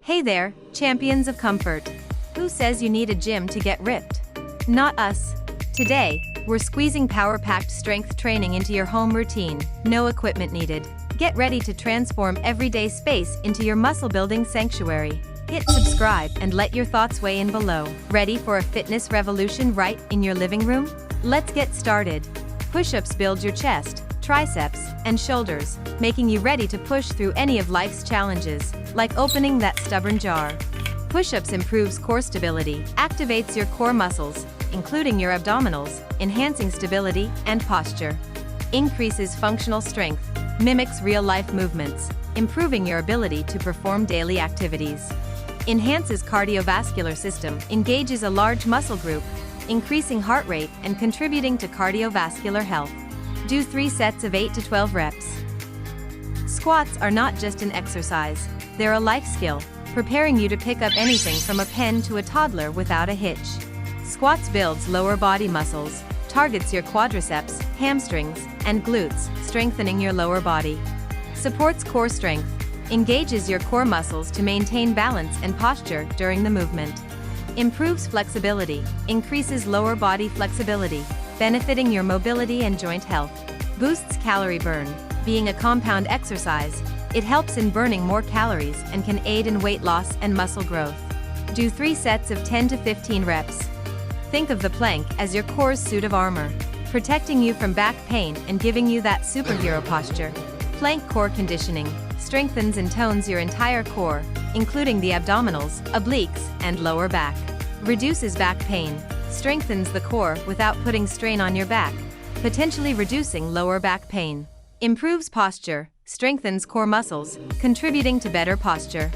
Hey there, champions of comfort. Who says you need a gym to get ripped? Not us. Today, we're squeezing power-packed strength training into your home routine, no equipment needed. Get ready to transform everyday space into your muscle-building sanctuary. Hit subscribe and let your thoughts weigh in below. Ready for a fitness revolution right in your living room? Let's get started. Push-ups build your chest, triceps, and shoulders, making you ready to push through any of life's challenges, like opening that stubborn jar. Push-ups improves core stability, activates your core muscles, including your abdominals, enhancing stability and posture. Increases functional strength, mimics real-life movements, improving your ability to perform daily activities. Enhances cardiovascular system, engages a large muscle group, increasing heart rate and contributing to cardiovascular health. Do 3 sets of 8 to 12 reps. Squats are not just an exercise, they're a life skill, preparing you to pick up anything from a pen to a toddler without a hitch. Squats builds lower body muscles, targets your quadriceps, hamstrings, and glutes, strengthening your lower body. Supports core strength, engages your core muscles to maintain balance and posture during the movement. Improves flexibility, increases lower body flexibility, benefiting your mobility and joint health. Boosts calorie burn. Being a compound exercise, it helps in burning more calories and can aid in weight loss and muscle growth. Do 3 sets of 10 to 15 reps. Think of the plank as your core's suit of armor, protecting you from back pain and giving you that superhero posture. Plank core conditioning strengthens and tones your entire core, including the abdominals, obliques, and lower back. Reduces back pain, strengthens the core without putting strain on your back, potentially reducing lower back pain. Improves posture, strengthens core muscles, contributing to better posture.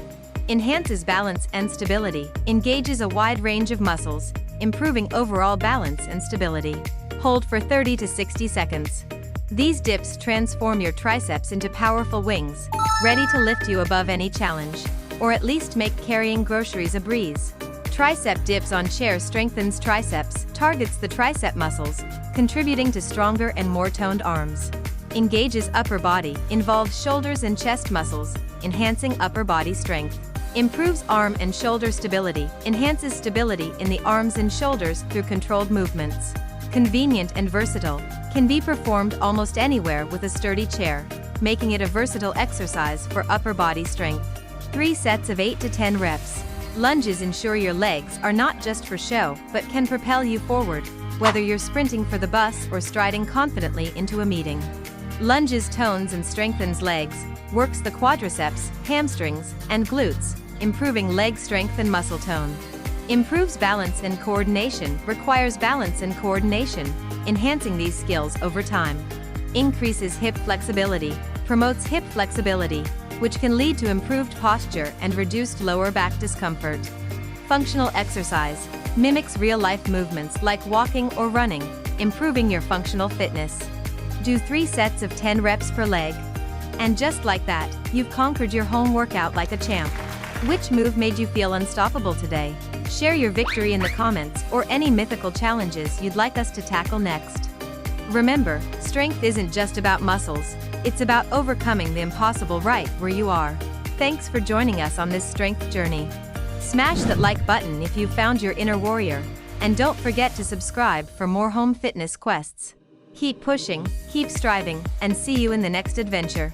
Enhances balance and stability, engages a wide range of muscles, improving overall balance and stability. Hold for 30 to 60 seconds. These dips transform your triceps into powerful wings, ready to lift you above any challenge, or at least make carrying groceries a breeze. Tricep dips on chair strengthens triceps, targets the tricep muscles, contributing to stronger and more toned arms. Engages upper body, involves shoulders and chest muscles, enhancing upper body strength. Improves arm and shoulder stability, enhances stability in the arms and shoulders through controlled movements. Convenient and versatile, can be performed almost anywhere with a sturdy chair, making it a versatile exercise for upper body strength. 3 sets of 8 to 10 reps. Lunges ensure your legs are not just for show, but can propel you forward, whether you're sprinting for the bus or striding confidently into a meeting. Lunges tones and strengthens legs, works the quadriceps, hamstrings, and glutes, improving leg strength and muscle tone. Improves balance and coordination, requires balance and coordination, enhancing these skills over time. Increases hip flexibility, promotes hip flexibility, which can lead to improved posture and reduced lower back discomfort. Functional exercise, mimics real-life movements like walking or running, improving your functional fitness. Do 3 sets of 10 reps per leg. And just like that, you've conquered your home workout like a champ. Which move made you feel unstoppable today? Share your victory in the comments or any mythical challenges you'd like us to tackle next. Remember, strength isn't just about muscles, it's about overcoming the impossible right where you are. Thanks for joining us on this strength journey. Smash that like button if you found your inner warrior, and don't forget to subscribe for more home fitness quests. Keep pushing, keep striving, and see you in the next adventure.